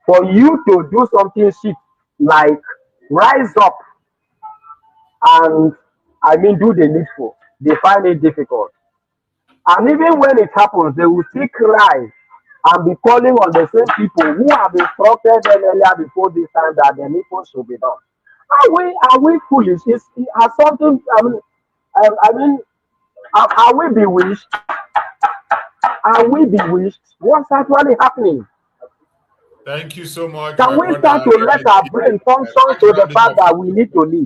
for you to do something shit like rise up and do the needful, they find it difficult. And even when it happens, they will still cry and be calling on the same people who have instructed them earlier before this time that the needful should be done. Are we foolish? Are something are we bewitched? Are we bewitched? What's actually happening? Thank you so much. Can we start to let our brain function to the fact that we need to live?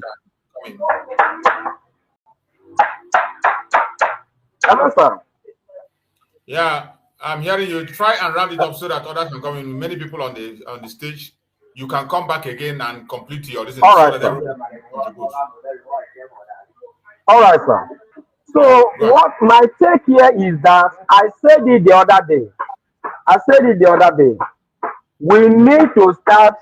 Hello, sir. Yeah, I'm hearing you. Try and round it up so that others can come in. Many people on the stage. You can come back again and complete your listening. All right, sir. All right, sir. So what my take here is that I said it the other day. We need to start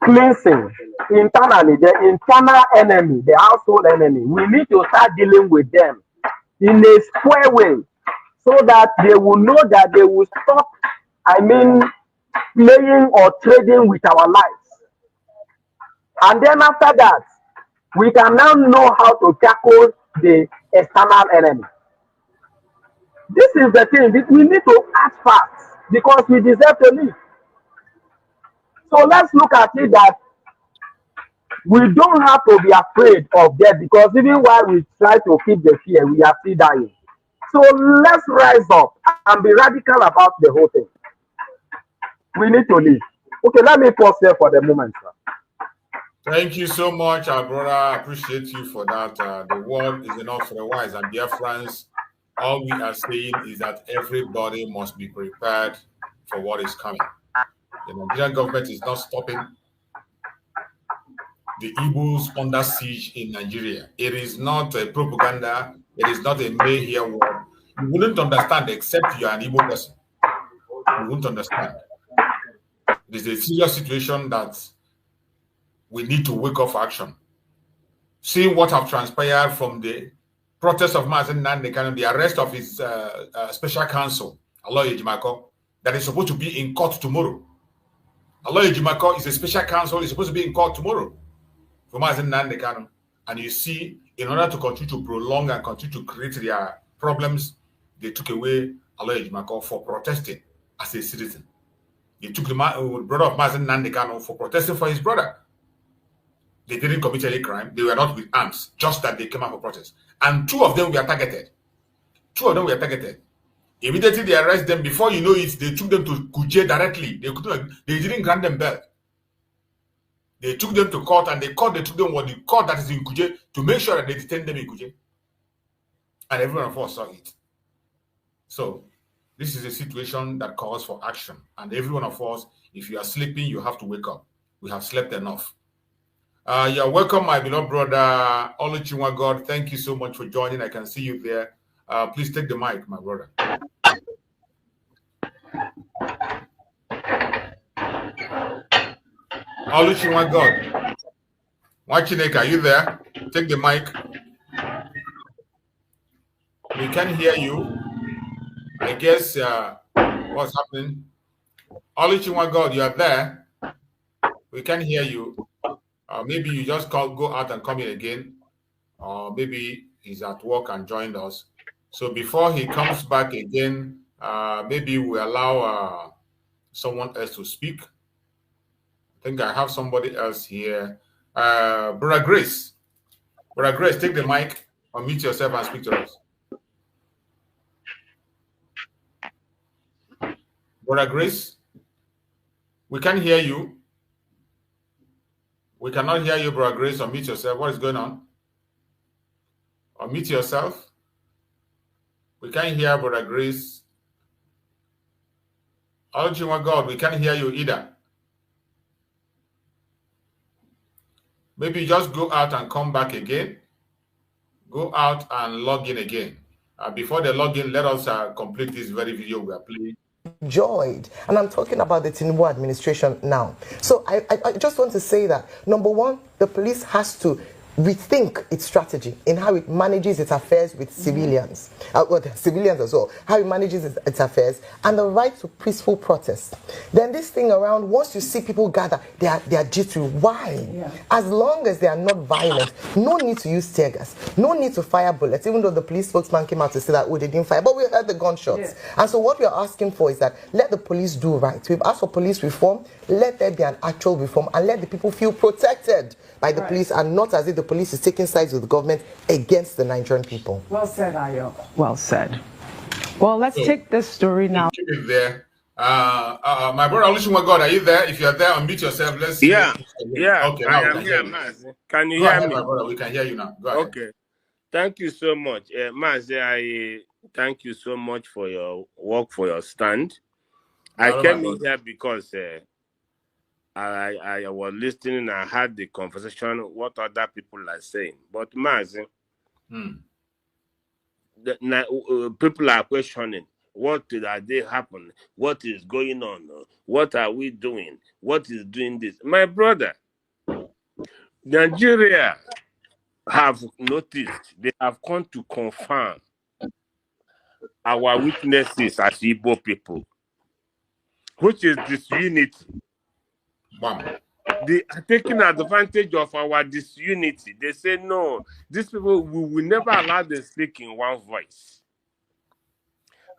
cleansing internally, the internal enemy, the household enemy. We need to start dealing with them in a square way so that they will know that they will stop, playing or trading with our lives. And then after that, we can now know how to tackle the external enemy. This is the thing. We need to act fast because we deserve to live. So let's look at it that we don't have to be afraid of death, because even while we try to keep the fear, we are still dying. So let's rise up and be radical about the whole thing. We need to live. Okay, let me pause there for the moment, sir. Thank you so much, our brother. I appreciate you for that. The word is enough for the wise. And dear friends, all we are saying is that everybody must be prepared for what is coming. The Nigerian government is not stopping the Igbos under siege in Nigeria. It is not a propaganda. It is not a mayhem war. You wouldn't understand except you are an Igbo person. You wouldn't understand. It is a serious situation that we need to wake up for action. Seeing what have transpired from the protest of Mazen Nandekano, the arrest of his special counsel, Aloy Ejimako, that is supposed to be in court tomorrow. Aloy Ejimako is a special counsel, is supposed to be in court tomorrow for Mazen Nandekano. And you see, in order to continue to prolong and continue to create their problems, they took away Aloy Ejimako for protesting as a citizen. They took the brother of Mazen Nandekano for protesting for his brother. They didn't commit any crime. They were not with arms, just that they came out for protest. And two of them were targeted. Immediately they arrest them. Before you know it, they took them to Kuje directly. They didn't grant them bail. They took them to court, and they took them what the court that is in Kuje to make sure that they detain them in Kuje. And every one of us saw it. So this is a situation that calls for action. And every one of us, if you are sleeping, you have to wake up. We have slept enough. You're welcome, my beloved brother Oluchiwa God. Thank you so much for joining. I can see you there. Please take the mic, my brother. Oluchiwa God. Wachineka, are you there? Take the mic. We can hear you. I guess what's happening? Oluchiwa God, you are there. We can hear you. Maybe you just go out and come in again. Or maybe he's at work and joined us. So before he comes back again, maybe we allow someone else to speak. I think I have somebody else here. Brother Grace. Brother Grace, take the mic, unmute yourself and speak to us. Brother Grace, we can hear you. We cannot hear you, Brother Grace. Unmute yourself. What is going on? Unmute yourself. We can't hear Brother Grace. Oluchiwa God, we can't hear you either. Maybe just go out and come back again. Go out and log in again. Before they log in, let us complete this very video we are playing. Enjoyed, and I'm talking about the Tinubu administration now. So I just want to say that, number one, the police has to rethink its strategy in how it manages its affairs with civilians, civilians as well, how it manages its affairs, and the right to peaceful protest. Then this thing around, once you see people gather, they are jittery. Why? Yeah. As long as they are not violent, no need to use tear gas, no need to fire bullets, even though the police spokesman came out to say that, oh, they didn't fire, but we heard the gunshots. Yeah. And so what we are asking for is that let the police do right. We've asked for police reform, let there be an actual reform, and let the people feel protected by the police, and not as if the police is taking sides with the government against the Nigerian people. Well said, Ayo. Well said. Well, let's take this story now. Keep it there. My brother Olushunwa God, are you there? If you're there, unmute yourself. Let's see. Yeah. Okay, now I am here, Maz. Can you Go hear ahead, me? my brother. We can hear you now. Go ahead. Okay. Thank you so much. Maz, I thank you so much for your work, for your stand. I came in here because I was listening. I had the conversation, what other people are saying. But Maz, people are questioning. What did they happen? What is going on? What are we doing? What is doing this? My brother, Nigeria have noticed, they have come to confirm our weaknesses as Igbo people, which is disunity. They are taking advantage of our disunity. They say, no, these people, we will never allow them to speak in one voice.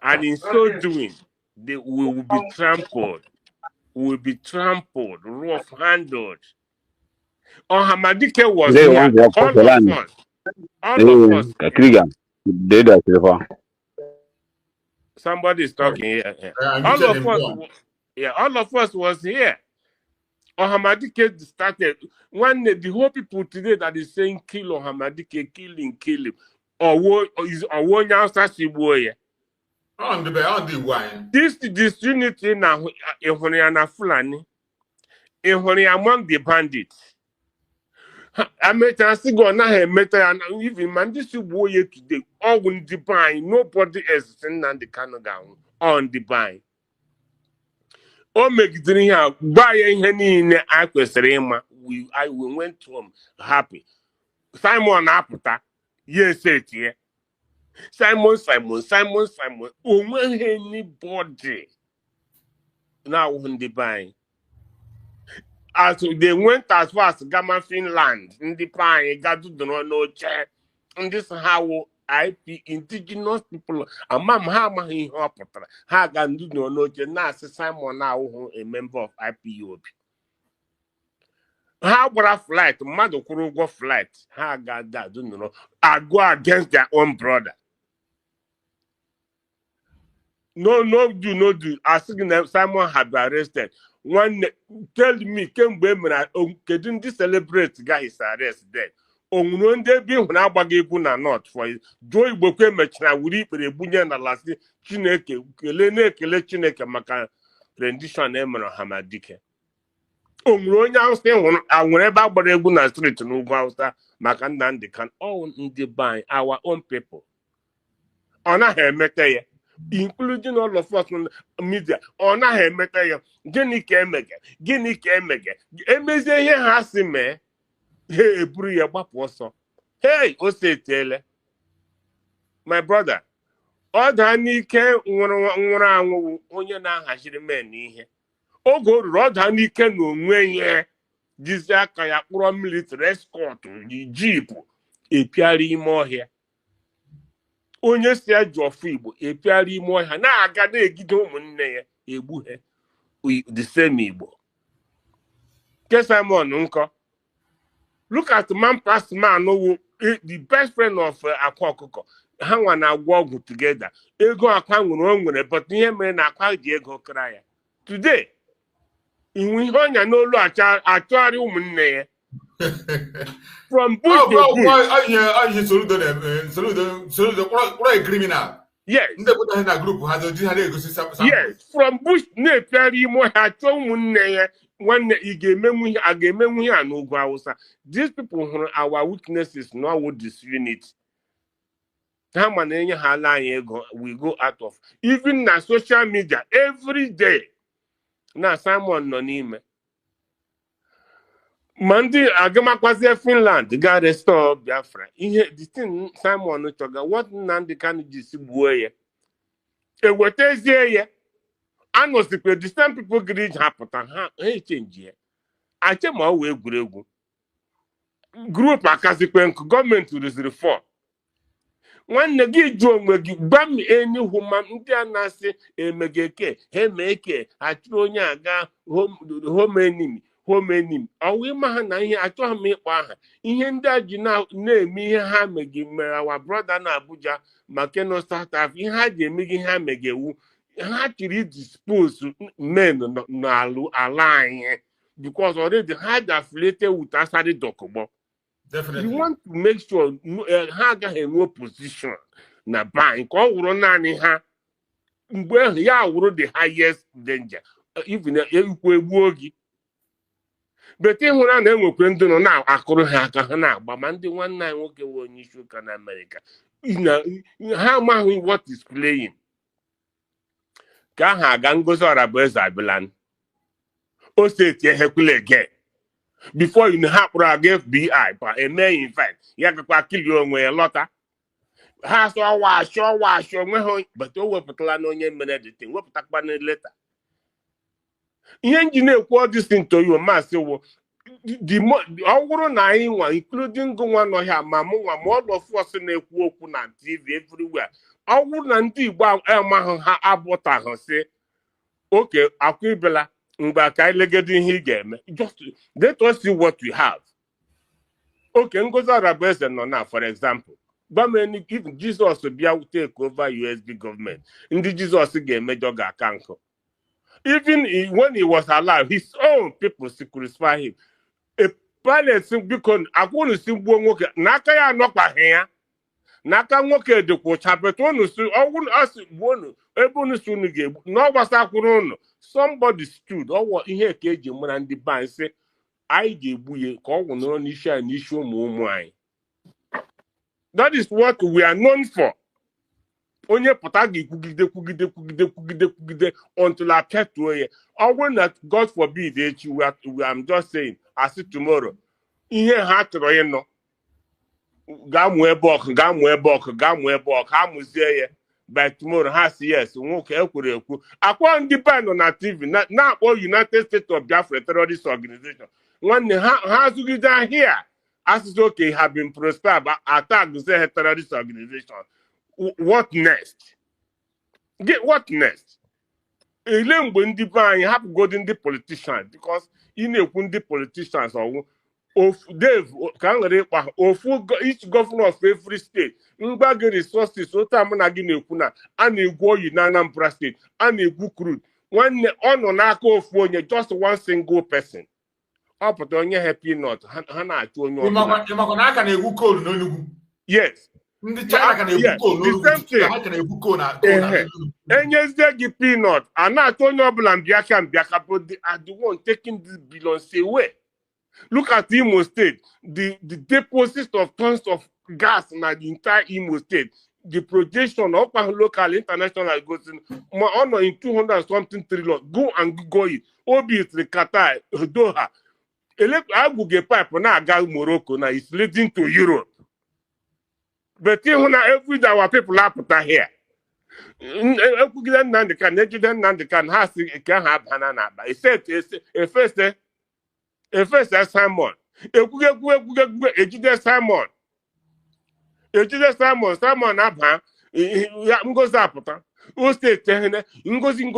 And in so doing, they will be trampled. Will be trampled, rough-handled. Hamadike was here. All of us. Somebody is talking here. All of us was here. Hamadike started. When the whole people today that is saying kill Hamadike, kill him. This disunity now in Fulani, among the bandits. I met a cigar now, and even man, this boy today, all will divine, nobody else than the Canada on the bind. Oh, make it in here, buy any in the Aquasrema. I went home happy. Simon Apota, yes, it here. Simon. Oh, anybody now on the bind. As they went as far as Gamma Finland, in the pine, got to no chair. And this how IP indigenous people, a mam hammer in Hopper, Hagan do no chair, now Simon now a member of IPOB. How about a flight? Mother could go flight. How got that? Do no, I go against their own brother. No, do. I think Simon had been arrested. One tell me, came women couldn't celebrate guy is arrested. On they be when I baggy not for Joy Boke Machina, would eat with a bunyan and last Chineke, Chineke, Maka rendition Emma Hamadike. Ronya stay I whenever Baguna street to no Gausa, Makandan, they can own in the bind our own people. Honor her mete. Including all of us on media, on a meta, Guinea Kemega, Emeze has him, hey, Bria Baposo. Hey, Ose Taylor, my brother, all the honey can one now has the men here. Oh, go rod honey can when this Akaya military escort, the jeep, a piari more here. Onye si ajọ ọfụ Igbo epiara ime ọhịa na-aga na-egide ụmụnne ya egbu ha the same Igbo. Kesamon nkọ. Look at man past man the best friend of Akwa Ọkụkọ. Ha nwa na-agwọ ọgwụ together. Ego akwa nwere o nwere but ihe mere na akwa ji ego kra ya. Today, inwe ihe ọnya n'olu achọgharị ụmụnne ya. From bush to bush. What a criminal. Yes. Yes. From bush ne peri mo ha chonwunne when you give me and Hausa. These people who our weaknesses no would disunity. We go out of even na social media every day. Now someone no name. Mandi agamakwazie Finland ga restore Biafra. Ihe the thing Simon Choga what Nnamdi Kanu ji si gbuo ya. Ewetezie ya. Anosikwe the same people grid hapụta ha change ya. Ache ma ọ egwuregwu. Group akazikwe nkụ gọọmenti rụziri 4. Nwanne gị jụọ onwe gị gwa m enyi hụma ndị a na-asị emegeke ha emeke achụrụ onye aga homenim ọwụ ịma ha na ihe achọghị m ịkpọ aha ihe ndị a ji na-eme ihe ha megi mere awa brọda na Abuja maka no South Africa ihe ha ji eme gị ha megewu ha chịrị idispose men n'ala anyị because already ha dị affiliated with Asari Dokugbo. Definitely. You want to make sure ha agaghị enwe position na bank ọ wụrụ naanị ha mgbe ya wụrụ the highest danger even ekwu egbuo gị bete ịhụra na enwekwe ndị nọ na-akụrụ ha aka ha na-agba ma ndị nwanne anyị nwoke nwe onye isi ụka na Amerịka ha amaghị what is playing ka ha aga Ngozi Orabueze abịala o seti ehekwule again before you ha kpụrụ aga FBI pa eme invite ya gakwa kili onwe ya lọta ha sọ wash onwe ha but o wepụtala na onye mere dịte wepụtakwa na leta ihe nji na-ekwu all this thing to you masị wụ ọ bụrụ na anyị nwa including nwa nọhịa ma mụ nwa ma all of us na-ekwu okwu na TV everywhere ọ bụrụ na ndị Igbo amaghị ha abụtaghị sị oke akwa ibela mgbe ka anyị legedo ihe ị ga-eme just let us see what we have. Okay, Ngozi Orabueze nọ na for example gọọmenti if Jesus bịa take over USB government ndị Jesus ga-emejọ ga-aka nkụ. Even when he was alive, his own people crucify him. A pilot because akwụnụ si gbuo nwoke n'aka ya anọkwaghị ya n'aka nwoke dịkwa chapeta unu si ọgwụ asị gbuonu ebe unu si unu ga-egbu n'ọgbasakwuru unu somebody stood ọwụ ihe ka eji mara ndị ban sị anyị ga-egbu ya ka ọ nwụnọrọ n'isi anyị n'isi ụmụ anyị. That is what we are known for. Onye pụta ga-ekwugide until I get to it. Or when that God forbid I'm just saying, I see tomorrow. Ihe ha tụrụ ya nọ. Ga-amụ ebe ọkụ, ha mụzie ya. By tomorrow, ha si yes, nwoke ekwuru ekwu. Akwa ndị band na TV na-akpọ United States of Biafra Terrorist Organization. Nwanne ha azụgide ahịa. Asụsụ okay have been proscribed attack the terrorist organization. What next? What next? Ele mgbe ndị be anyị hapụgodi ndị politicians because ị na-ekwu ndị politicians ọwụ Dave ka m nwere ịkpa ofu each governor of every state mgbage resources otu amụ na gị na-ekwu na a na-egwu oyi na Anambra State a na-egwu crude nwanne ọ nọ n'aka ofu onye just one single person ọ pụta onye happy not ha na-achụ onye ọbụla ịmakwa na aka na-egwu coal n'Enugu. Yes. Ndị China ka na-egwu coal n'Enugu ha ka na-egwu coal na enyezie gị peanut a na-achụ onye ọbụla mbịaka but they are the one taking these billions away. Look at Imo State, the deposit of tons of gas in the entire Imo State, the projection of local, international goes in 200 trillion. Go and Google it. Obviously, Qatar, Doha. Aguge pipe na aga Morocco now is leading to Europe. But every day our people are put here. Nnamdi can has can have banana. He said a first Simon. Simon abha ngozi apụta o steeti ehene ngozi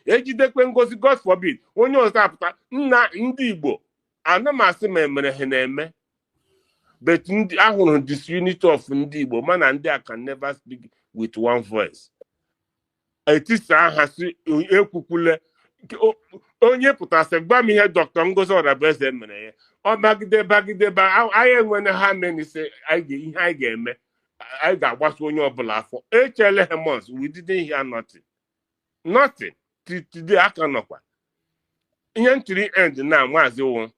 ejidekwe ngozi God forbid onye ọzọ apụta nna ndị Igbo ana m asị ma emere ha na-eme but ndị ahụrụ disunity of ndị Igbo mana ndị a can never speak with one voice. Etisa aha si ekwukwule onye pụtasị gwa m ihe Dr. Ngozi Orabueze mere ya ọ bagide anyị enwere ha menise ihe anyị ga-eme anyị ga-agbasa onye ọbụla afọ echele hemons we didn't hear nothing today aka nọkwa ihe ntiri end na maazị wụ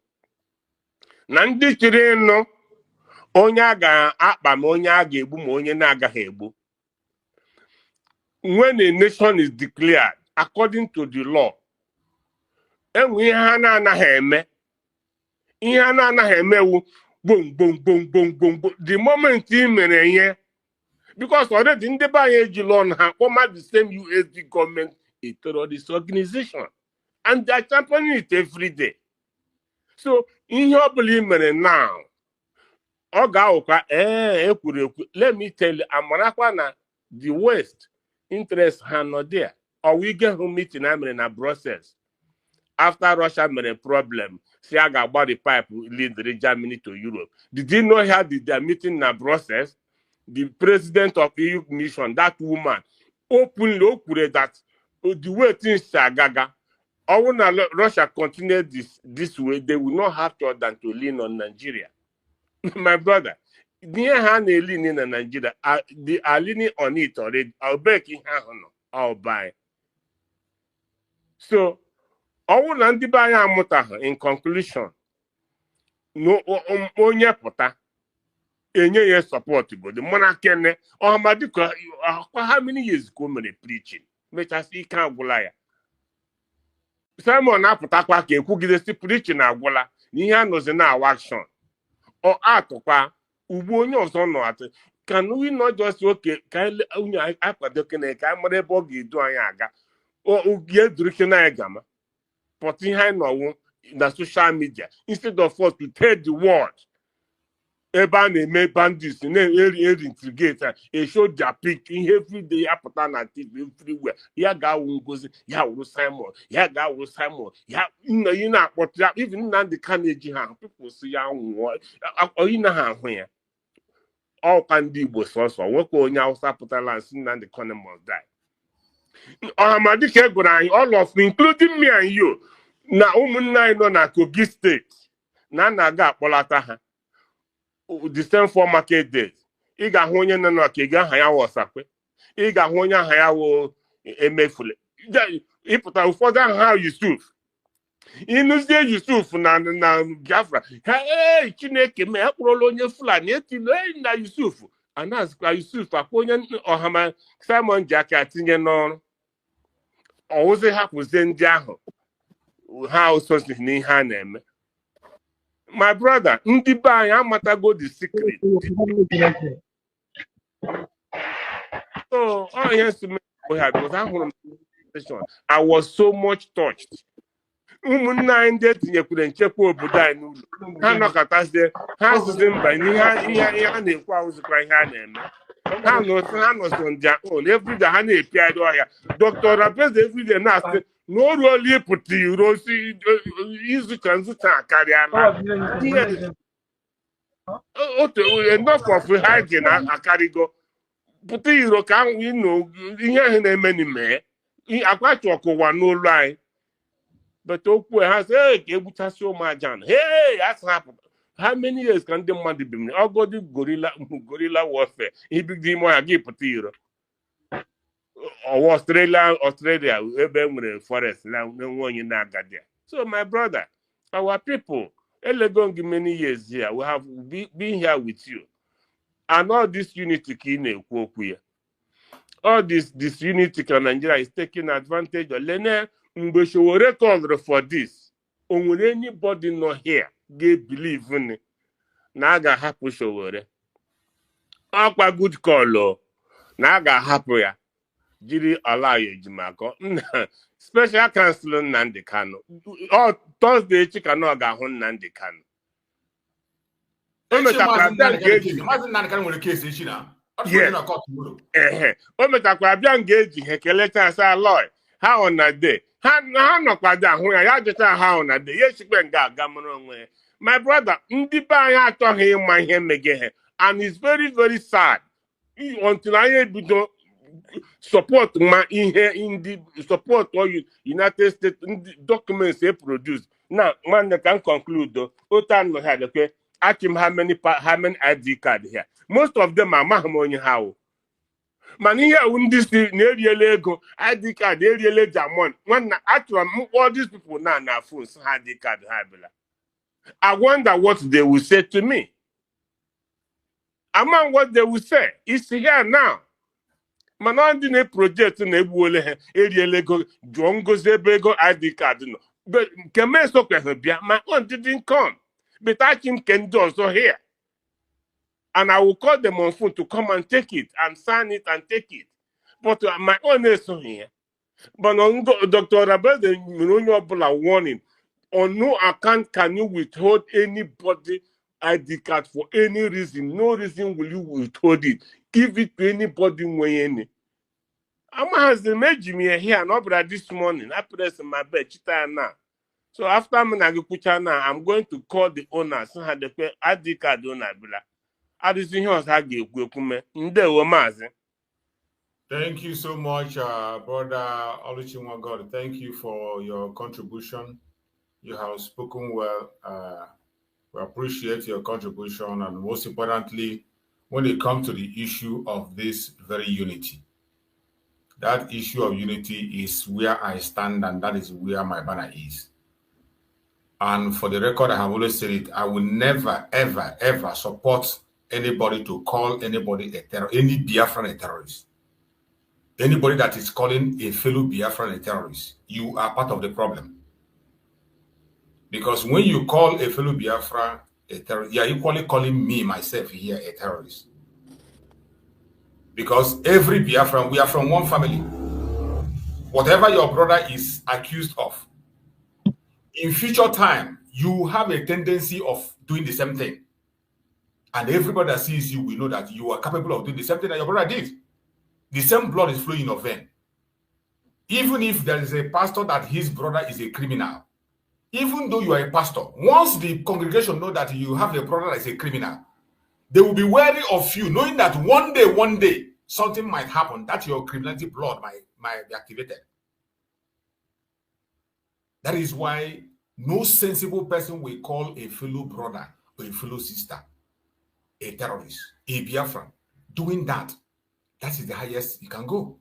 na ndị chiri ịnụ onye a ga-akpa ma onye a ga-egbu ma onye na-agaghị egbu. When a nation is declared according to the law enwe ihe ha na-anaghị eme ihe a na-anaghị emewu boom boom boom boom boom boom the moment ị mere ihe because already ndị be anyị ejila ọnụ ha kpọma the same USD government a terrorist organization and they are championing it every day. So ihe ọbụla ị mere now ọ ga-awụkwa ekwuru ekwu. Let me tell you, amarakwa na the West interest ha nọ there. Or we get home meeting I mere na Brussels after Russia made a problem. See, I got about the pipe lead the Germany to Europe. Did you know how did their meeting in Brussels? The president of EU Commission, that woman, openly opened that the way things are gaga. Or when Russia continue this way, they will not have to than to lean on Nigeria. My brother, near hand they lean in Nigeria. They are leaning on it already. I'll beg in I'll buy. So, all ndị be anyị amụtaghị in conclusion no onye pụta enye ya support godo mana kene ọhamadiko how many years ago mere preaching mechasị ike agwụla ya Simon apụtakwa ka ekwugidesi preaching agwụla na ihe anọzi na action ọ atụkwa ugbo onye ọzọ nọ atụ can we not just okay ka onye akwado kene ka mara ebe ọ ga-edu anyị aga o ga-eduru na ya gama putting high no the social media instead of us to tell the world about the make bandits in intrigate and show their picture every day apụta na TV everywhere ya ga goes ya wuru Simon ya ga wuru Simon ya you know but even na the Carnegie ha people see ya nwụọ oyi na ha ahụ ya all can ndị Igbo sọsọ nwoke onye Hausa pụtara nsị na the corner must die. Ọhamadike gwara anyị all of me including me and you na ụmụnne anyị nọ na Kogi steeti na na-aga akpọlata ha the same for market days. Ị ga-ahụ onye nọ na Kogi aha ya wụ Ọsakwe, ị ga-ahụ onye aha ya wụ Emefule, ịpụta ụfọdụ aha ha Yusuf, ịnụzie Yusuf na Biafra ha Chineke mee ha kpọrọla onye Fulani etilo na Yusuf anazikwa Yusuf akpọ onye ọhama Simon ji aka tinye n'ọrụ ọwụzi hapụzie ndị ahụ ha ososi n'ihe a na-eme. My brother, ndị be anyị amatago the secret. So all yes we had was I was so much touched. Ụmụnne anyị ndị etinyekwuru nchekwa obodo anyị n'ụlọ ha nọkọtazie ha sizi mba ihe a na-ekwu ahụzikwa ihe a na-eme ha nọsọ ndị on everyday ha na-epiarị ọhịa Dr. Rapez everyday na-asị na o ruola ịpụta iro si ịzụcha nzụcha akarịa na otu enough of hygiene akarịgo pụta iro ka ihe ahụ na-eme n'ime akwachi ọkụwa n'olu anyị but okwu ha sị ka egbuchasị ụmụaja na asị hapụ how many years ka ndị mmadụ bimiri ọgọdị gorilla warfare ibido ime ọhịa gị pụta iro ọwa Australia ebe nwere forest na nwe onye na-agadi ya. So my brother, our people elego gị many years here, we have been here with you and all this unity ka ị na-ekwu okwu ya, all this unity ka Nigeria is taking advantage of. Lene mgbe Sowore called for this, o nwere anybody nọ here ga-believe na a ga-ahapụ Sowore? Ọkwa good call na a ga-ahapụ ya jiri ala ya ejimako special counsel Nnamdi Kanu Thursday Chikano ga-ahụ Nnamdi Kanu. O metakwara abịa ga-eji ha ekelecha asa aloy ha ọ na de ha nọkwado ahụ ya jụcha ha ọ na de ya echikpe nga aga mụrụ onwe. My brother, ndị be anyị achọghị ịma ihe mege ha and it's very very sad until anyị ebido support ma ihe ndị support all United States documents they produce. Now man can conclude otu anọ ha dekwe achim how many ID card here, most of them are mahmonye how man ihe ndị si na-eriele ego ID card eriele jamon nwanna achọrọ m all these people na phones ha ID card ha bela. I wonder what they will say to me. Among what they will say is here now. Mana ndị na-project na-egbuole ha eriele ego jụọ ngozi ebe ego ID card nọ. But Keme Sokwe bịa, my own didn't come. But I can do also here. And I will call them on phone to come and take it and sign it and take it. But my own is here. But on Dr. Rabel, the warning. On no account can you withhold anybody ID card for any reason. No reason will you withhold it. Give it to anybody when any. Has the made me here and this morning. I press in my bed, now. So after I'm going to call the owner. So had the ID card owner. Thank you so much, Brother Oluchiwagod. Thank you for your contribution. You have spoken well. We appreciate your contribution, and most importantly, when it comes to the issue of this very unity, that issue of unity is where I stand, and that is where my banner is. And for the record, I have always said it, I will never, ever, ever support anybody to call anybody a terrorist, any Biafran a terrorist. Anybody that is calling a fellow Biafran a terrorist, you are part of the problem. Because when you call a fellow Biafran a terrorist, you are equally calling me, myself here, a terrorist. Because every Biafran, we are from one family. Whatever your brother is accused of, in future time, you have a tendency of doing the same thing. And everybody that sees you will know that you are capable of doing the same thing that your brother did. The same blood is flowing in your vein. Even if there is a pastor that his brother is a criminal, even though you are a pastor, once the congregation know that you have a brother that is a criminal, they will be wary of you, knowing that one day, something might happen, that your criminality blood might be activated. That is why no sensible person will call a fellow brother or a fellow sister a terrorist, a Biafran. Doing that, that is the highest you can go.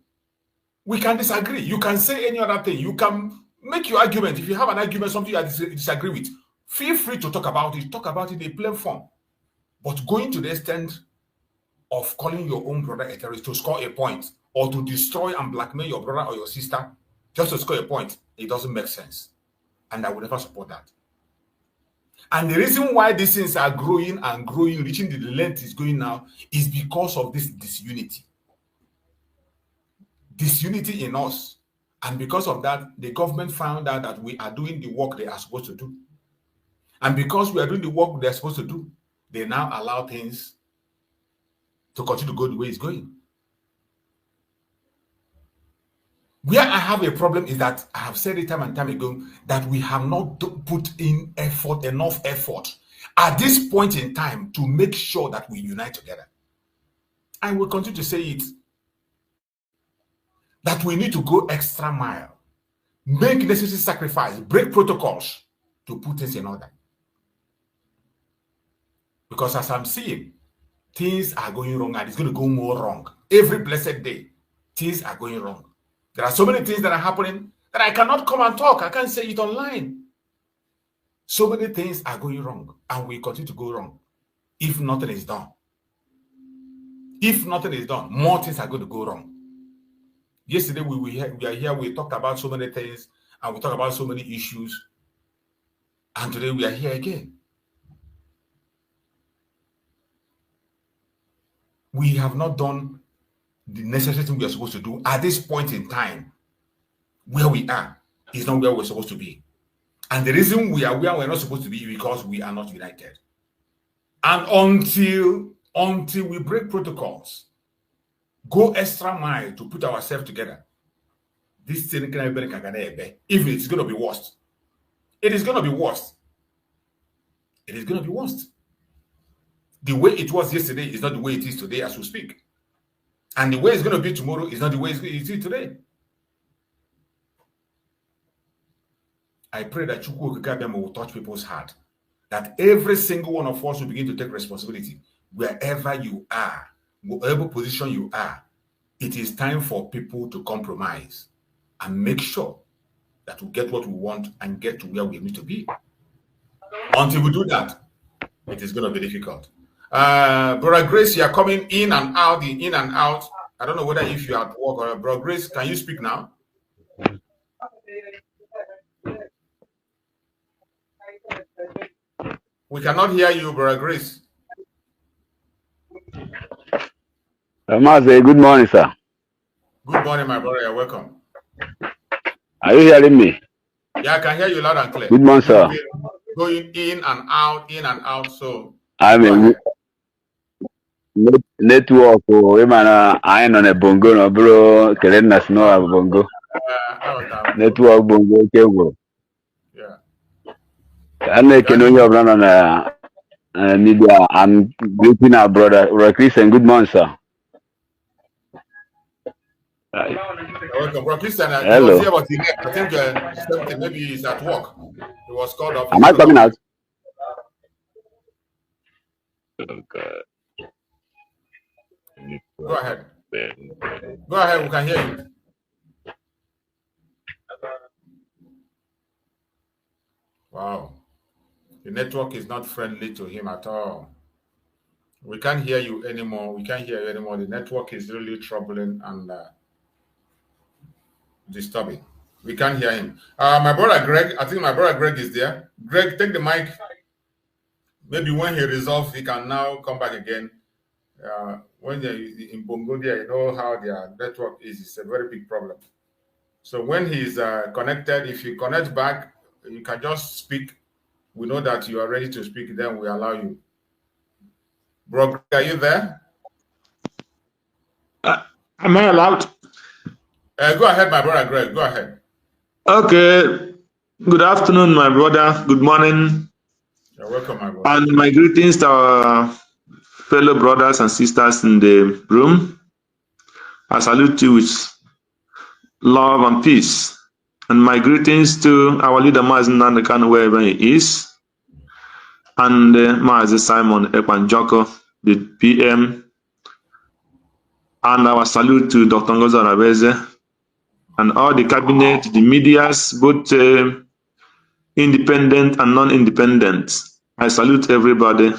We can disagree. You can say any other thing. You can make your argument. If you have an argument, something you disagree with, feel free to talk about it. Talk about it in a plain form. But going to the extent of calling your own brother a terrorist to score a point, or to destroy and blackmail your brother or your sister just to score a point, it doesn't make sense. And I will never support that. And the reason why these things are growing and growing, reaching the length it's going now, is because of this disunity. Disunity in us. And because of that, the government found out that we are doing the work they are supposed to do. And because we are doing the work they're supposed to do, they now allow things to continue to go the way it's going. Where I have a problem is that I have said it time and time ago that we have not put in enough effort at this point in time to make sure that we unite together. I will continue to say it, that we need to go extra mile, make necessary sacrifice, break protocols to put things in order. Because as I'm seeing, things are going wrong, and it's going to go more wrong. Every blessed day, things are going wrong. There are so many things that are happening that I cannot come and talk. I can't say it online. So many things are going wrong, and we continue to go wrong if nothing is done. If nothing is done, more things are going to go wrong. Yesterday, we are here, we talked about so many things, and we talked about so many issues. And today we are here again. We have not done the necessary thing we are supposed to do at this point in time. Where we are is not where we're supposed to be. And the reason we are where we're not supposed to be is because we are not united. And until we break protocols, go extra mile to put ourselves together, this thing can be if it's going to be worse. It is going to be worse. It is going to be worse. The way it was yesterday is not the way it is today as we speak. And the way it's going to be tomorrow is not the way it is today. I pray that Chukwu Okikabiyama will touch people's heart, that every single one of us will begin to take responsibility. Wherever you are, whatever position you are, it is time for people to compromise and make sure that we get what we want and get to where we need to be. Until we do that, it is going to be difficult. Brother Grace, you are coming in and out, I don't know whether if you are at work or Brother Grace, can you speak now? We cannot hear you, Brother Grace. Master, good morning, sir. Good morning, my brother. You're welcome. Are you hearing me? Yeah, I can hear you loud and clear. Good morning, sir. Going in and out. So I mean, network. I am on a bongo, no bro. Kelena snow bongo. Network bongo, cable. Yeah. I can only run on a media. I'm greeting our brother, Christian. Good morning, sir. Welcome, bro. Christian, Hello. was here, but I think something maybe he's at work. He was called off. Am I coming out? Okay. Go ahead. Go ahead, we can hear you. Wow. The network is not friendly to him at all. We can't hear you anymore. The network is really troubling and disturbing. We can't hear him. My brother Greg, I think my brother Greg is there. Greg, take the mic. Maybe when he resolves, he can now come back again. When they're in Bongodia, you know how their network is. It's a very big problem. So when he's connected, if you connect back, you can just speak. We know that you are ready to speak, then we allow you. Bro, are you there? Am I allowed? Go ahead, my brother Greg. Go ahead. Okay. Good afternoon, my brother. Good morning. You're welcome, my brother. And my greetings to our fellow brothers and sisters in the room. I salute you with love and peace. And my greetings to our leader, Mazen Nandekan, wherever he is. And Mazen Simon Ekwanjoko, the PM. And our salute to Dr. Ngozi Arabeze and all the cabinet, the medias, both independent and non-independent. I salute everybody.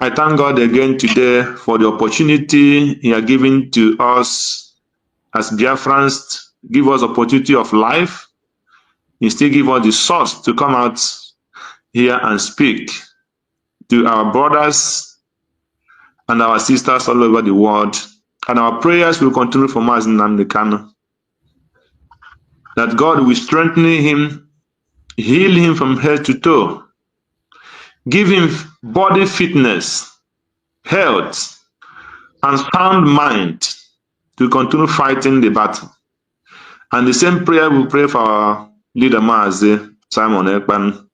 I thank God again today for the opportunity He has given to us as Biafrans, give us opportunity of life. He still give us the source to come out here and speak to our brothers and our sisters all over the world. And our prayers will continue for Mazen Nnamdi Kanu, that God will strengthen him, heal him from head to toe, give him body fitness, health, and sound mind to continue fighting the battle. And the same prayer we pray for our leader Mazen Simon Ekpan,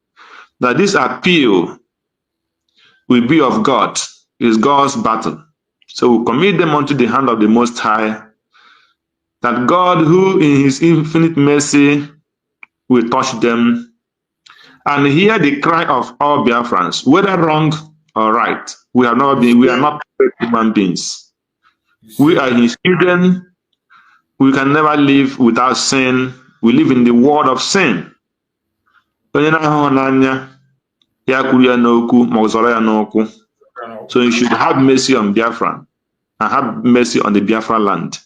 that this appeal will be of God, is God's battle. So we commit them unto the hand of the Most High, that God, who in His infinite mercy will touch them and hear the cry of all Biafrans, whether wrong or right. We are not human beings. We are His children. We can never live without sin. We live in the world of sin. So you should have mercy on Biafra and have mercy on the Biafra land.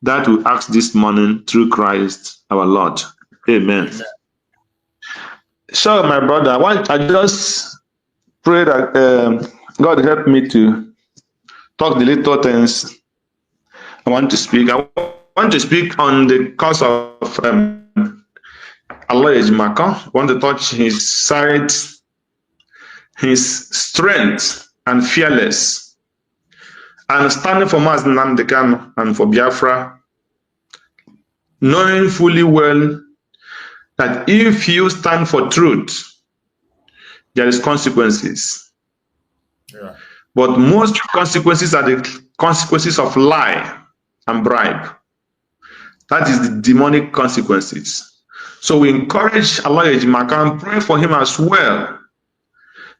That we ask this morning through Christ our Lord. Amen. Amen. So, my brother, I just pray that God help me to talk the little things I want to speak. I want to speak on the cause of outrage. I want to touch his side, his strength and fearless, and standing for Mazen Nnamdi Kanu and for Biafra, knowing fully well that if you stand for truth, there is consequences. Yeah. But most consequences are the consequences of lie and bribe. That is the demonic consequences. So we encourage Allah Ejimaka and pray for him as well.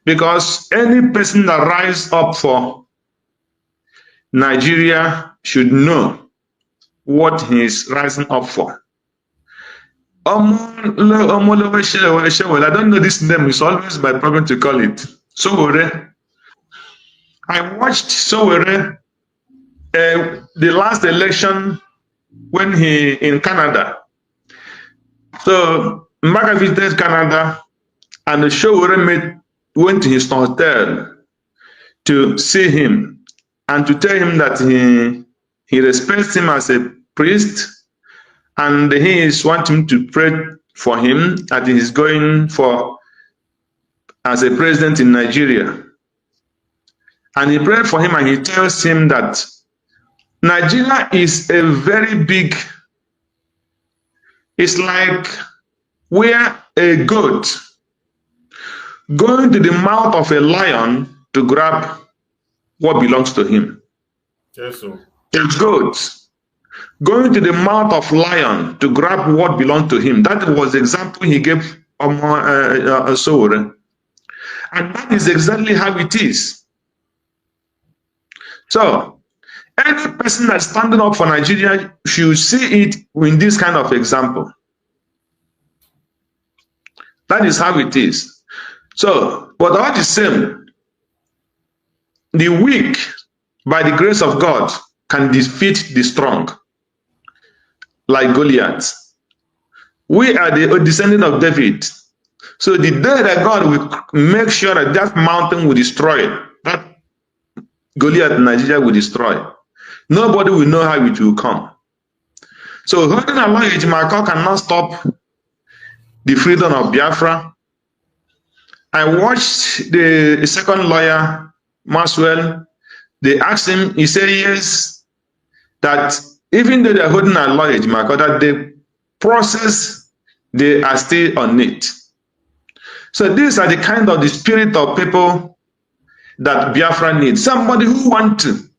Because any person that rises up for Nigeria should know what he is rising up for. I don't know this name. It's always my problem to call it. Sowore. I watched Sowore the last election when in Canada. So Mbaka visited Canada And the Showore went to his hotel to see him and to tell him that he respects him as a priest, and he is wanting to pray for him that he is going for as a president in Nigeria. And he prayed for him, and he tells him that Nigeria is a very big, it's like where a goat going to the mouth of a lion to grab what belongs to him. Yes, sir. A goat going to the mouth of lion to grab what belonged to him. That was the example he gave Sowore. And that is exactly how it is. So, any person that's standing up for Nigeria should see it in this kind of example. That is how it is. So, but all the same, the weak, by the grace of God, can defeat the strong, like Goliath. We are the descendant of David. So the day that God will make sure that that mountain will destroy, that Goliath in Nigeria will destroy, nobody will know how it will come. So holding a law Ejimako cannot stop the freedom of Biafra. I watched the second lawyer, Maxwell. They asked him, he said yes, that even though they're holding a law Ejimako, that the process, they are still on it. So these are the kind of the spirit of people that Biafra needs. Somebody who wants to.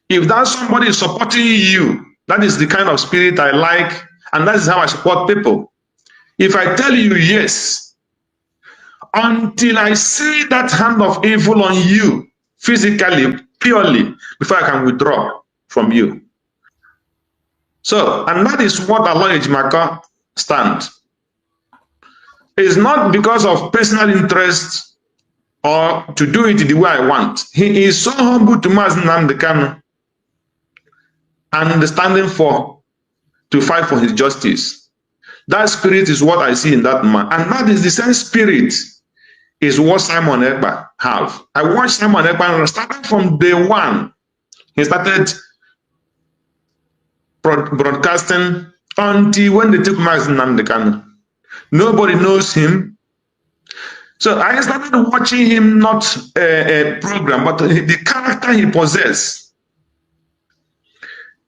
If that somebody is supporting you, that is the kind of spirit I like, and that is how I support people. If I tell you yes, until I see that hand of evil on you, physically, purely, before I can withdraw from you. So, and that is what Allah Ejimako stands. It's not because of personal interest or to do it the way I want. He is so humble to Mazi Nnamdi Kanu and standing to fight for his justice. That spirit is what I see in that man. And that is the same spirit is what Simon Ekpa have. I watched Simon Ekpa starting from day one. He started broadcasting until when they took Mazi Nnamdi Kanu. Nobody knows him. So I started watching him, not a program, but the character he possesses.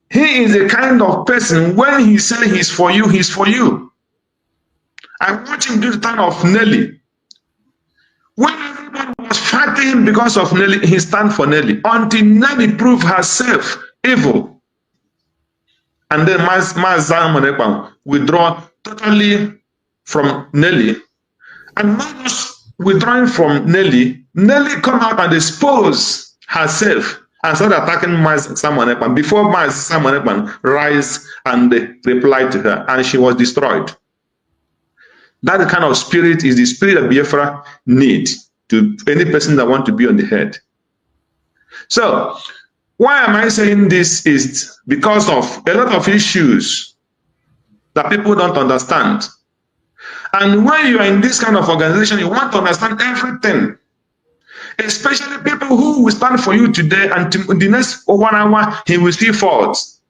He is a kind of person, when he says he's for you, he's for you. I watched him do the time of Nelly. When everybody was fighting him because of Nelly, he stand for Nelly. Until Nelly proved herself evil. And then Simon Ekpa withdraw totally from Nelly. And not just withdrawing from Nelly, Nelly come out and expose herself and started attacking Simon Ekpa before Simon Ekpa rise and replied to her, and she was destroyed. That kind of spirit is the spirit that Biafra needs to any person that wants to be on the head. So, why am I saying this is because of a lot of issues that people don't understand. And when you are in this kind of organization, you want to understand everything. Especially people who will stand for you today, and the next 1 hour, he will see faults.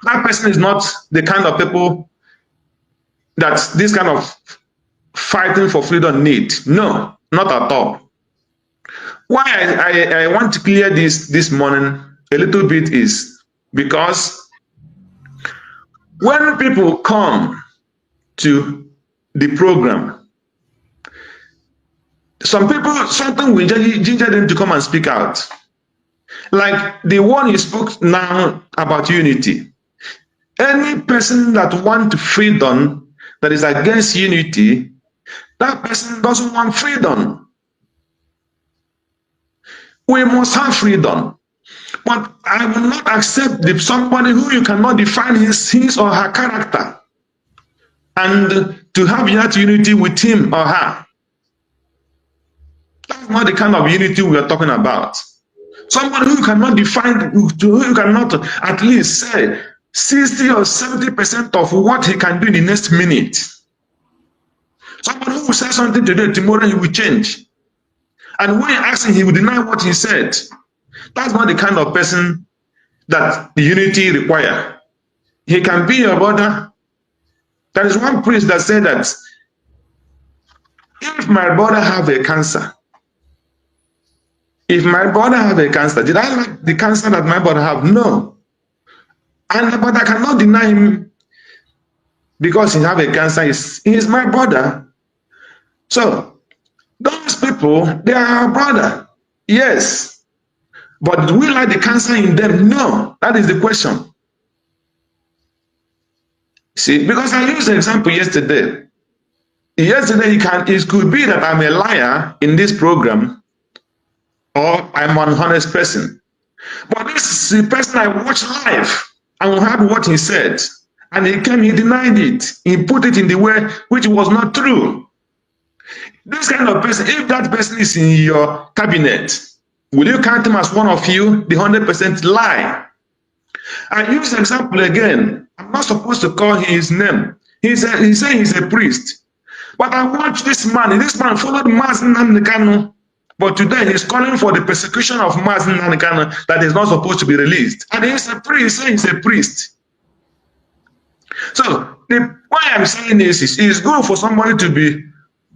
That person is not the kind of people that this kind of fighting for freedom need. No, not at all. Why I want to clear this morning a little bit is because when people come to the program, some people, something will ginger them to come and speak out. Like the one you spoke now about unity. Any person that wants freedom that is against unity, that person doesn't want freedom. We must have freedom. But I will not accept somebody who you cannot define his or her character and to have that unity with him or her. That's not the kind of unity we are talking about. Somebody who cannot define, who cannot at least say 60 or 70% of what he can do in the next minute. Somebody who will say something today, tomorrow he will change. And when you ask him, he will deny what he said. That's not the kind of person that the unity requires. He can be your brother. There is one priest that said that if my brother have a cancer, did I like the cancer that my brother have? No. But I cannot deny him because he have a cancer. He is my brother. So those people, they are our brother. Yes. But do we like the cancer in them? No. That is the question. See, because I used the example yesterday. It could be that I'm a liar in this program, or I'm an honest person. But this is the person I watched live and heard what he said. And he denied it. He put it in the way which was not true. This kind of person, if that person is in your cabinet, will you count him as one of you, the 100% lie? I use the example again. I'm not supposed to call his name. He said he's a priest. But I watched this man. This man followed Mazen Namdekano. But today he's calling for the persecution of Mazen Namdekano that is not supposed to be released. And he's a priest. He's a priest. So why I'm saying this is it's good for somebody to be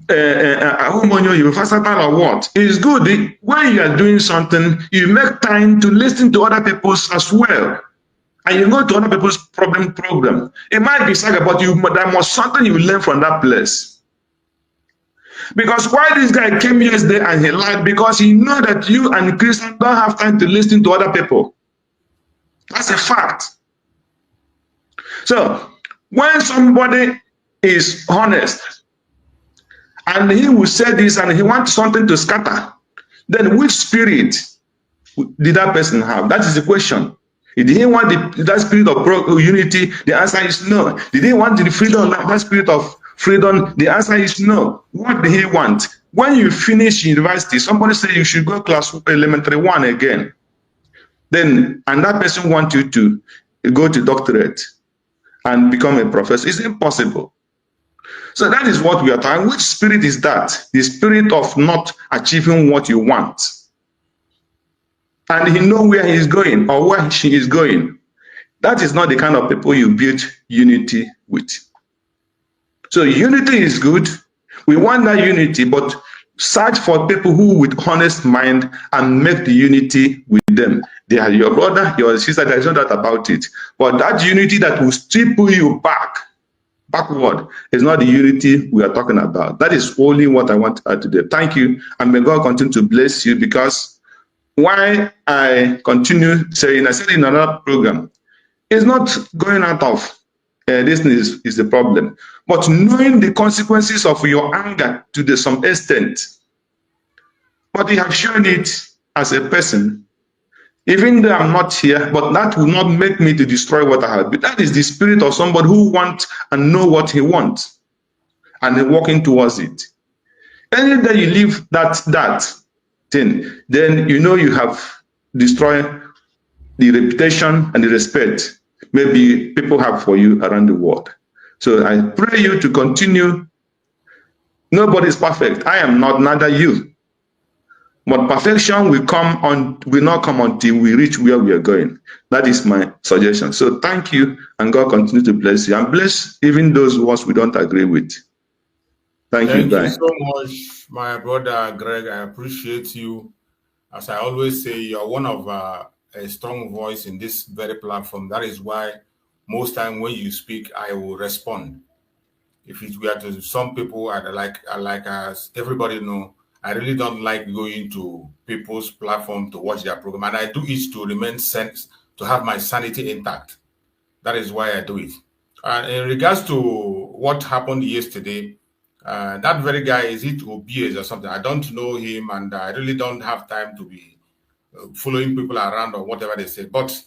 or what? It's good when you are doing something, you make time to listen to other people's as well. And you go to other people's program. It might be saga, but there must something you learn from that place. Because why this guy came yesterday and he lied? Because he know that you and Christian don't have time to listen to other people. That's a fact. So when somebody is honest and he will say this and he wants something to scatter, then which spirit did that person have? That is the question. Did he want that spirit of unity? The answer is no. Did he want the freedom, that spirit of freedom? The answer is no. What did he want? When you finish university, somebody say you should go class elementary 1 again. And that person wants you to go to doctorate and become a professor. It's impossible. So that is what we are talking. Which spirit is that? The spirit of not achieving what you want. And he knows where he is going or where she is going. That is not the kind of people you build unity with. So unity is good. We want that unity, but search for people who with honest mind and make the unity with them. They are your brother, your sister, there is no doubt about it. But that unity that will still pull you backward is not the unity we are talking about. That is only what I want to add today. Thank you, and may God continue to bless you, because why I continue saying, I said in another program, it's not going out of this is the problem, but knowing the consequences of your anger to some extent. But you have shown it as a person, even though I'm not here, but that will not make me to destroy what I have. But that is the spirit of somebody who wants and know what he wants and working towards it. Any day you leave that thing, then you know you have destroyed the reputation and the respect maybe people have for you around the world. So I pray you to continue. Nobody is perfect. I am not, neither you. But perfection will not come until we reach where we are going. That is my suggestion. So thank you, and God continue to bless you and bless even those words we don't agree with. Thank you, guys. Thank you so much, my brother Greg. I appreciate you. As I always say, you're one of a strong voice in this very platform. That is why most time when you speak, I will respond. If we are to some people, like as everybody know, I really don't like going to people's platform to watch their program, and I do it to remain to have my sanity intact. That is why I do it. In regards to what happened yesterday, that very guy, is it Obies or something? I don't know him, and I really don't have time to be following people around or whatever they say. But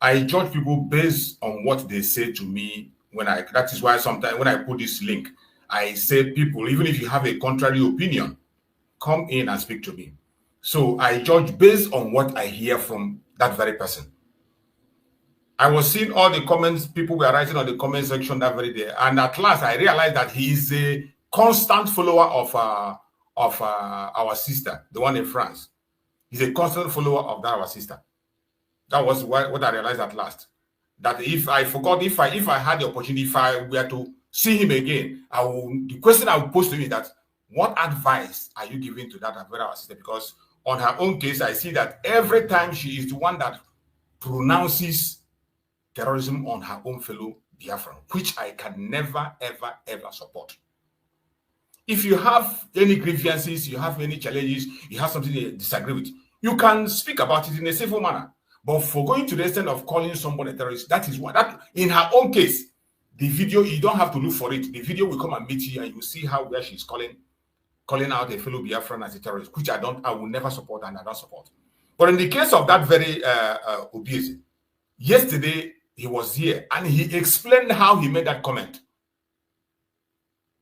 I judge people based on what they say to me. That is why sometimes when I put this link, I say, people, even if you have a contrary opinion, come in and speak to me. So I judge based on what I hear from that very person. I was seeing all the comments people were writing on the comment section that very day, and at last I realized that he is a constant follower of our sister, the one in France. He's a constant follower of that our sister. That was what I realized at last. That if I had the opportunity, if I were to see him again, the question I would pose to him is that, what advice are you giving to that our sister? Because on her own case, I see that every time she is the one that pronounces terrorism on her own fellow Biafran, which I can never, ever, ever support. If you have any grievances, you have any challenges, you have something you disagree with, you can speak about it in a civil manner. But for going to the extent of calling someone a terrorist, that is what, that in her own case, the video, you don't have to look for it. The video will come and meet you, and you will see where she's calling out a fellow Biafran as a terrorist, which I will never support, and I don't support. But in the case of that very Obieze, yesterday he was here and he explained how he made that comment.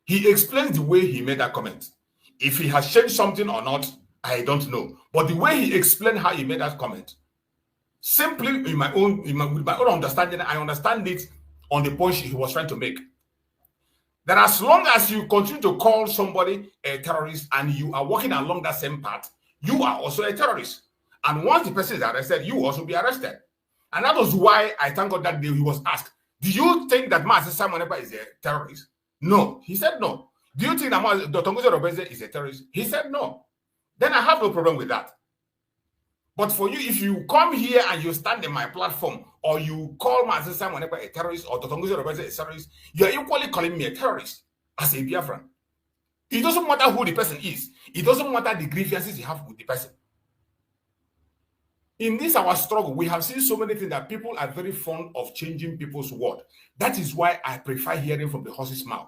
He explains the way he made that comment. If he has changed something or not, I don't know. But the way he explained how he made that comment, simply with my own understanding, I understand it on the point he was trying to make. That as long as you continue to call somebody a terrorist and you are walking along that same path, you are also a terrorist. And once the person is arrested, you will also be arrested. And that was why I thank God that day he was asked, do you think that Master Simon Ekpa is a terrorist? No. He said no. Do you think that Dr. Ngozi Oronbeze is a terrorist? He said no. Then I have no problem with that. But for you, if you come here and you stand in my platform, or you call Master Simon Ekpa a terrorist, or Dr. Ngozi Oronbeze a terrorist, you are equally calling me a terrorist as a Biafran. It doesn't matter who the person is. It doesn't matter the grievances you have with the person. In this our struggle, we have seen so many things that people are very fond of changing people's word. That is why I prefer hearing from the horse's mouth.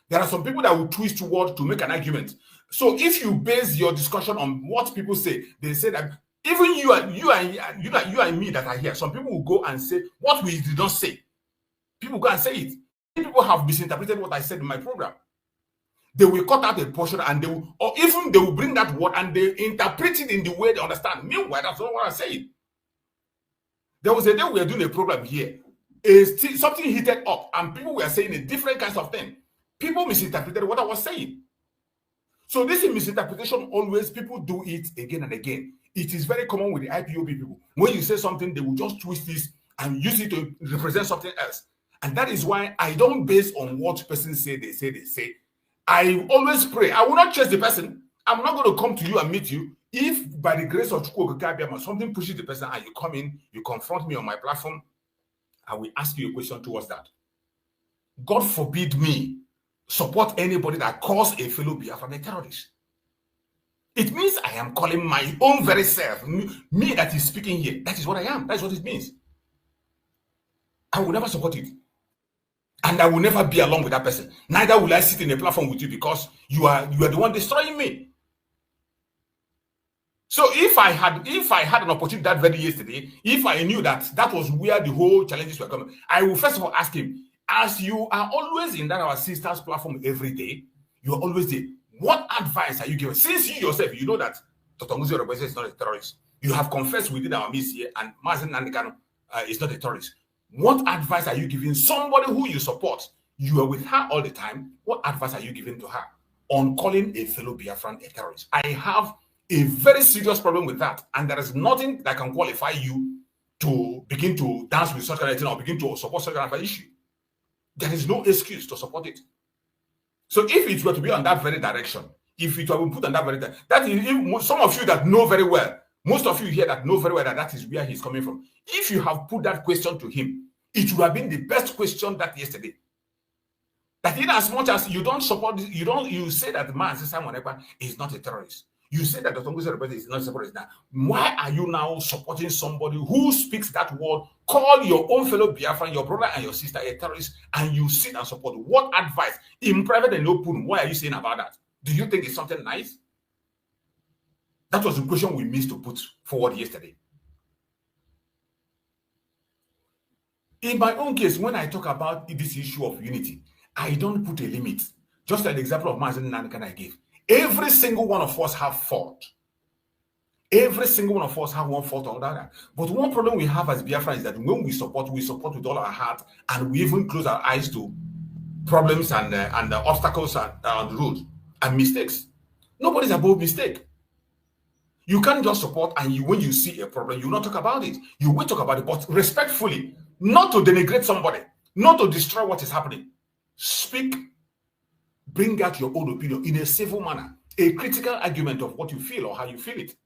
There are some people that will twist word to make an argument. So if you base your discussion on what people say, they say that even you and me that are here, some people will go and say what we did not say. People go and say it. People have misinterpreted what I said in my program. They will cut out a portion and they will bring that word and they interpret it in the way they understand. Meanwhile, that's not what I'm saying. There was a day we were doing a program here. Something heated up and people were saying a different kinds of thing. People misinterpreted what I was saying. So this is misinterpretation. Always people do it again and again. It is very common with the IPOB people. When you say something, they will just twist this and use it to represent something else. And that is why I don't base on what persons say, they say. I always pray. I will not chase the person. I'm not going to come to you and meet you. If by the grace of Chukwu something pushes the person and you come in, you confront me on my platform, I will ask you a question towards that. God forbid me support anybody that calls a fellow Biafran a terrorist. It means I am calling my own very self, me that is speaking here. That is what I am. That's what it means. I will never support it. And I will never be along with that person. Neither will I sit in a platform with you because you are the one destroying me. So if I had an opportunity that very yesterday, if I knew that was where the whole challenges were coming, I will first of all ask him, as you are always in that our sister's platform every day, you are always there. What advice are you giving? Since you yourself, you know that Dr. Ngozi Oronbeze is not a terrorist. You have confessed within our midst here, and Mazen Nandekano is not a terrorist. What advice are you giving somebody who you support? You are with her all the time. What advice are you giving to her on calling a fellow Biafran a terrorist? I have a very serious problem with that, and there is nothing that can qualify you to begin to dance with such kind of thing or begin to support such kind of issue. There is no excuse to support it. So if it were to be on that very direction, if it were to be put on that very direction, that is, some of you that know very well, most of you here that know very well that is where he's coming from. If you have put that question to him, it would have been the best question that yesterday. That in as much as you don't support, you say that man, Simon Ekpa is not a terrorist. You say that Dr. Ngozi Oronbeze is not a terrorist. Now, why are you now supporting somebody who speaks that word, call your own fellow Biafran, your brother and your sister a terrorist, and you sit and support? What advice, in private and open, what are you saying about that? Do you think it's something nice? That was the question we missed to put forward yesterday. In my own case, when I talk about this issue of unity, I don't put a limit. Just like the example of Mazen Nandekano I gave. Every single one of us have fault. Every single one of us have one fault or another. But one problem we have as Biafra is that when we support with all our heart, and we even close our eyes to problems and the obstacles on the road and mistakes. Nobody's above mistake. You can't just support and when you see a problem, you will not talk about it. You will talk about it, but respectfully, not to denigrate somebody, not to destroy what is happening. Speak, bring out your own opinion in a civil manner, a critical argument of what you feel or how you feel it.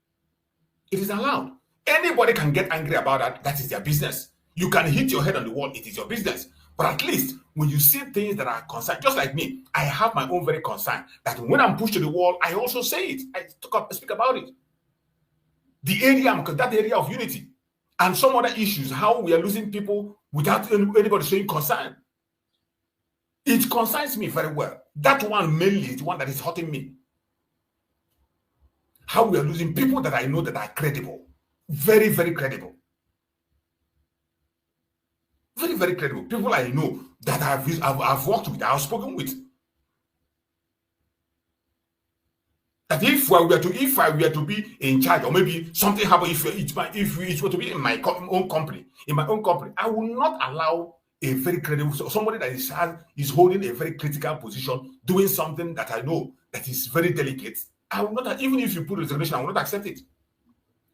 It is allowed. Anybody can get angry about that. That is their business. You can hit your head on the wall. It is your business. But at least when you see things that are concerned, just like me, I have my own very concern that when I'm pushed to the wall, I also say it. I speak about it. The area, that area of unity, and some other issues, how we are losing people without anybody showing concern. It concerns me very well. That one mainly is the one that is hurting me. How we are losing people that I know that are credible. Very, very credible. Very, very credible. People I know that I've worked with, I've spoken with. That if I were to be in charge, or maybe something happened, if it were to be in my own company, I will not allow a very credible, somebody that is holding a very critical position, doing something that I know that is very delicate. I will not, even if you put resignation, I will not accept it.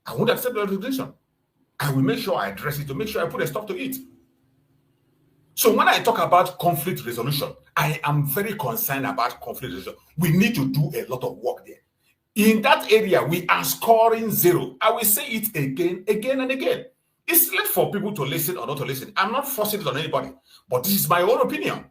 I won't accept the resignation. I will make sure I address it to make sure I put a stop to it. So when I talk about conflict resolution, I am very concerned about conflict resolution. We need to do a lot of work there. In that area, we are scoring 0. I will say it again and again. It's left for people to listen or not to listen. I'm not forcing it on anybody, but this is my own opinion.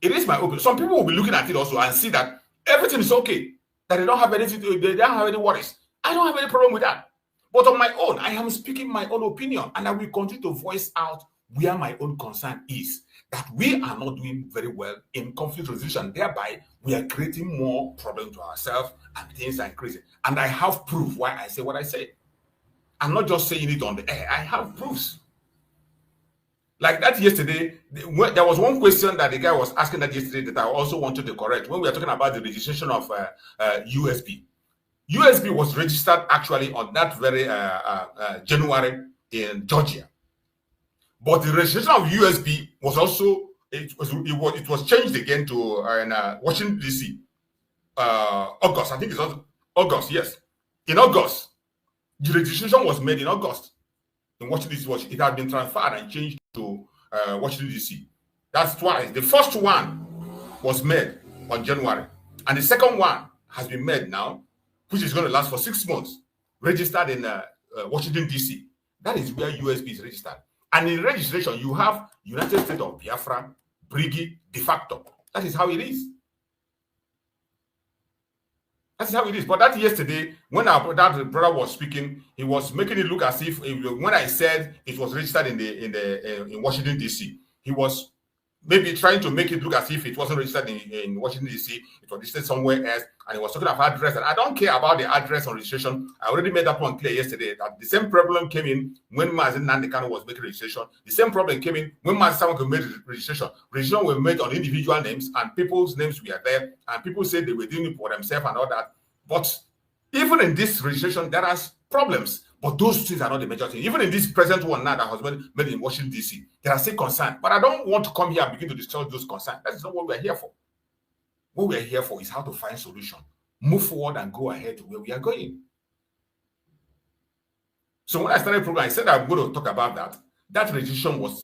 It is my opinion. Some people will be looking at it also and see that everything is okay, that they don't have anything, they don't have any worries. I don't have any problem with that. But on my own, I am speaking my own opinion, and I will continue to voice out where my own concern is, that we are not doing very well in conflict resolution. Thereby, we are creating more problem to ourselves and things are increasing. And I have proof why I say what I say. I'm not just saying it on the air. I have proofs. Like that yesterday, there was one question that the guy was asking that yesterday that I also wanted to correct. When we are talking about the registration of USB. USB was registered actually on that very January in Georgia. But the registration of USB was also, it was changed again to Washington, D.C. August. I think it's August, yes. In August, the registration was made in August. In Washington, D.C. It had been transferred and changed to Washington, D.C. That's twice. The first one was made on January. And the second one has been made now, which is going to last for 6 months, registered in Washington, D.C. That is where USB is registered. And in registration, you have United States of Biafra, Briggy, de facto. That is how it is. That's how it is. But that yesterday, when that brother was speaking, he was making it look as if when I said it was registered in Washington, D.C., he was maybe trying to make it look as if it wasn't registered in Washington, D.C., it was registered somewhere else, and he was talking about address. And I don't care about the address on registration. I already made that point clear yesterday, that the same problem came in when Mazin Nandekano was making registration. The same problem came in when Mazin Samuel made registration. Registration were made on individual names, and people's names were there, and people said they were doing it for themselves and all that. But even in this registration, there are problems. But those things are not the major thing. Even in this present one now that has been made in Washington, D.C., there are still concerns. But I don't want to come here and begin to discharge those concerns. That is not what we're here for. What we're here for is how to find solution, move forward and go ahead to where we are going. So when I started the program, I said I'm going to talk about that. That registration was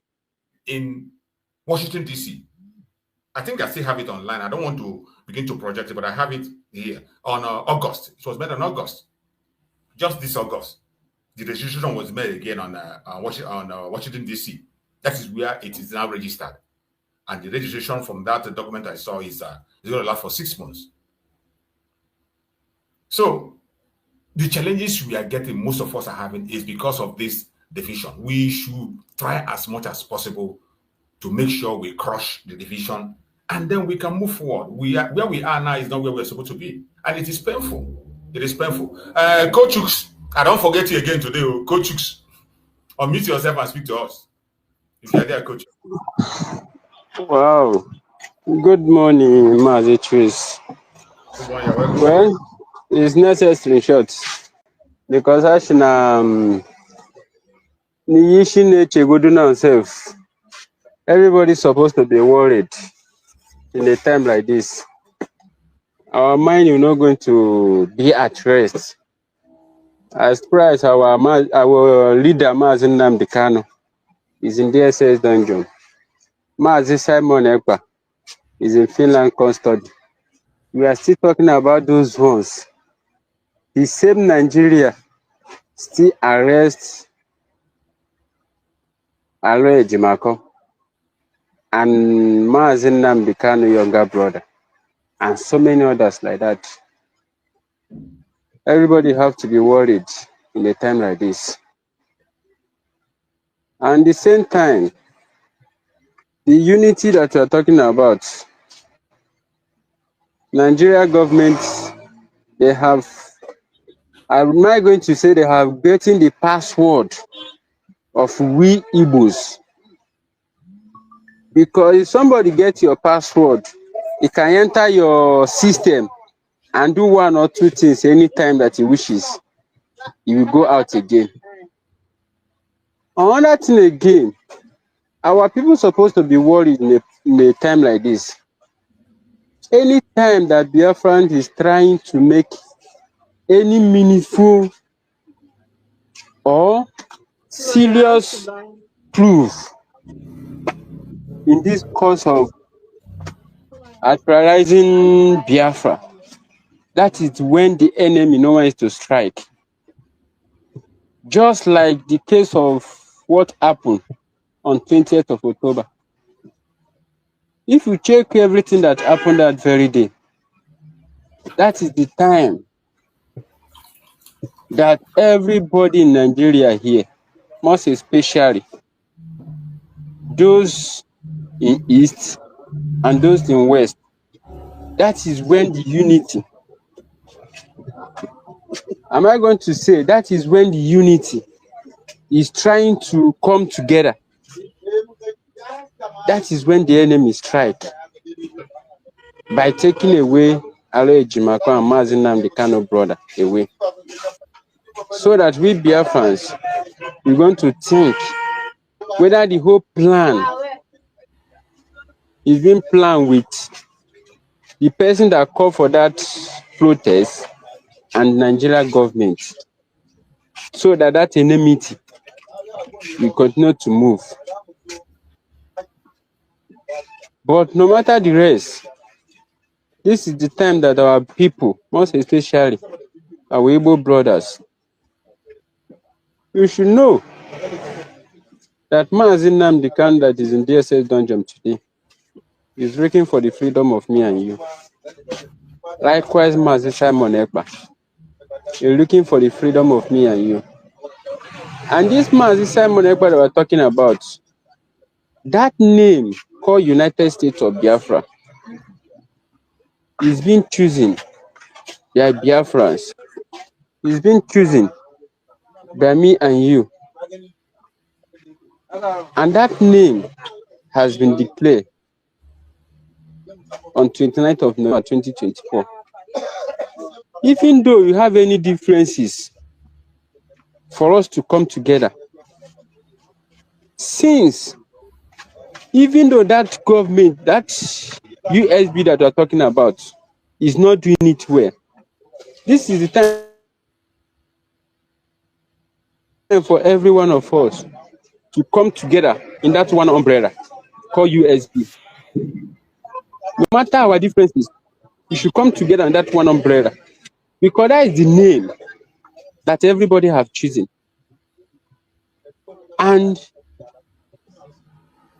in Washington, D.C. I think I still have it online. I don't want to begin to project it, but I have it here on August. It was made on August. Just this August. The registration was made again on Washington, D.C. That is where it is now registered. And the registration from that document I saw is going to last for 6 months. So the challenges we are getting, most of us are having, is because of this division. We should try as much as possible to make sure we crush the division, and then we can move forward. Where we are now is not where we're supposed to be. And it is painful. It is painful. Coach Hooks, I don't forget you again today. Coach Hooks, unmute yourself and speak to us. If you're there, Coach. Wow. Good morning, Mazitris. Good morning. Well, it's necessary in short. Because everybody's supposed to be worried. in a time like this. Our mind is not going to be at rest. As far as our leader, Mazi Nnamdi Kanu, is in DSS dungeon. Mazi Simon Ekpa is in Finland custody. We are still talking about those ones. The same Nigeria still arrests Aloy Ejimako and Mazi Nnamdi Kanu younger brother, and so many others like that. Everybody have to be worried in a time like this. And at the same time, the unity that we are talking about, Nigeria government, they have, am I going to say they have gotten the password of we Igbos? Because if somebody gets your password, it can enter your system and do one or two things anytime that he wishes. He will go out again. Another thing again, our people supposed to be worried in a time like this. Any time that Biafran is trying to make any meaningful or serious proof in this course of actualizing Biafra, that is when the enemy knows to strike. Just like the case of what happened on 20th of October. If you check everything that happened that very day, that is the time that everybody in Nigeria here, most especially those in East and those in West, that is when the unity, am I going to say that is when the unity is trying to come together? That is when the enemy strike by taking away Aloy Ejimako and Mazi Nnamdi Kanu brother away. So that we Biafrans, we're going to think whether the whole plan is being planned with the person that called for that protest and Nigeria government, so that that enmity will continue to move. But no matter the rest, this is the time that our people, most especially our Igbo brothers, you should know that Mazi Nnamdi Kanu that is in DSS dungeon today is looking for the freedom of me and you. Likewise, Mazi Simon Ekpa is looking for the freedom of me and you. And this Mazi Simon Ekpa that we're talking about, that name called United States of Biafra is being chosen by Biafrans. It's been chosen by me and you. And that name has been declared on 29th of November 2024. Even though you have any differences for us to come together, since even though that government, that USB that we're talking about is not doing it well, this is the time for every one of us to come together in that one umbrella called USB. No matter our differences, we should come together in that one umbrella, because that is the name that everybody have chosen. And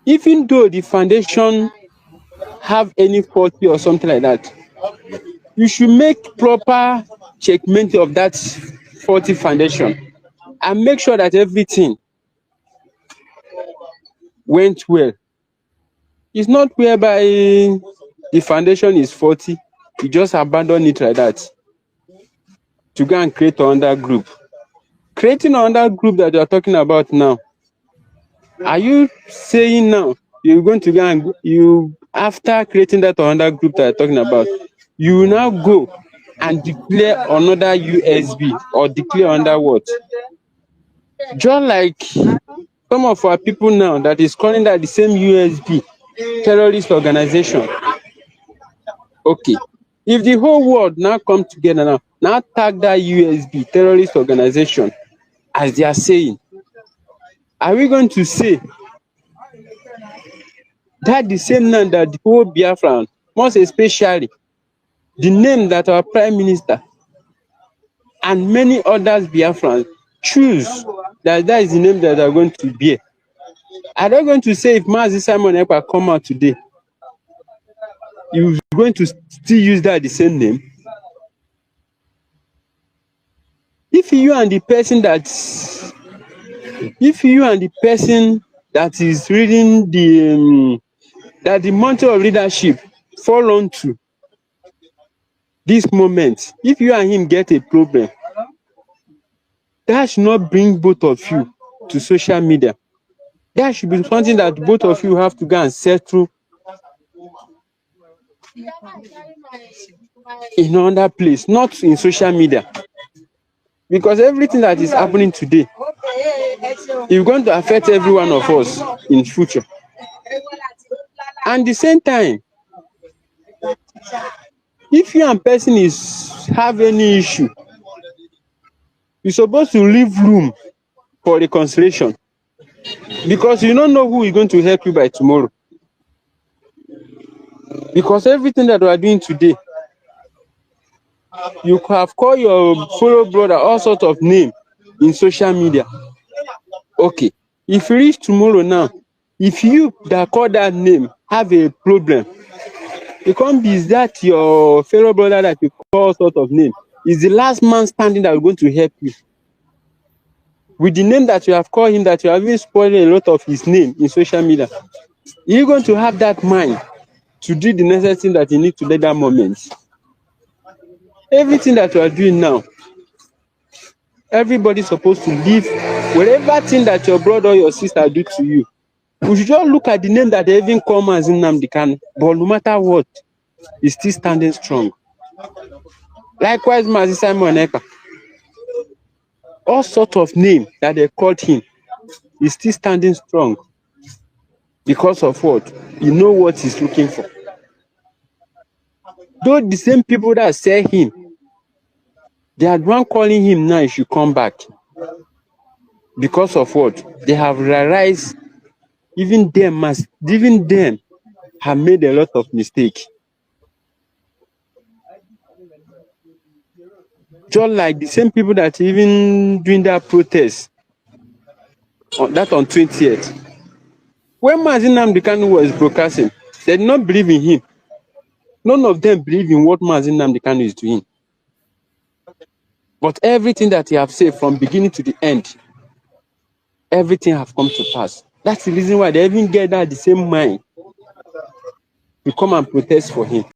even though the foundation have any faulty or something like that, you should make proper checkmate of that faulty foundation and make sure that everything went well. It's not whereby the foundation is faulty, you just abandon it like that to go and create another group. Creating another group that you are talking about now, are you saying now you're going to go and you, after creating that another group that you're talking about, you will now go and declare another USB or declare another what? Just like some of our people now that is calling that the same USB terrorist organization. Okay. If the whole world now come together now tag that USB terrorist organization as they are saying, are we going to say that the same name that the whole Biafran, most especially the name that our Prime Minister and many others Biafrans choose, that is the name that they are going to bear? Are they going to say if Mazi Simon Ekpa come out today, you're going to still use that the same name? If you and the person that is reading that the mantle of leadership fall onto this moment, if you and him get a problem, that should not bring both of you to social media. That should be something that both of you have to go and settle in another place, not in social media. Because everything that is happening today is going to affect every one of us in future. And at the same time, if you and person have any issue, you're supposed to leave room for reconciliation, because you don't know who is going to help you by tomorrow. Because everything that we are doing today, you have called your fellow brother all sorts of names in social media. Okay, if you reach tomorrow now, if you that call that name have a problem, it can't be that your fellow brother that you call all sorts of name is the last man standing that is going to help you. With the name that you have called him, that you have even spoiled a lot of his name in social media, you're going to have that mind to do the necessary thing that you need to do at that moment. Everything that you are doing now, everybody's supposed to live whatever thing that your brother or your sister do to you. We should just look at the name that they even call as Nnamdi Kanu, but no matter what, he's still standing strong. Likewise, Mazi Simon Ekpa, all sorts of names that they called him, he's still standing strong. Because of what? You know what he's looking for. Though the same people that say him, they are the one calling him now, he should come back. Because of what? They have realized even them have made a lot of mistakes. Just like the same people that even doing that protest on 20th. When Mazi Nnamdi Kanu was broadcasting, they did not believe in him. None of them believe in what Mazi Nnamdi Kanu is doing. But everything that he have said from beginning to the end, everything have come to pass. That's the reason why they even get that the same mind to come and protest for him.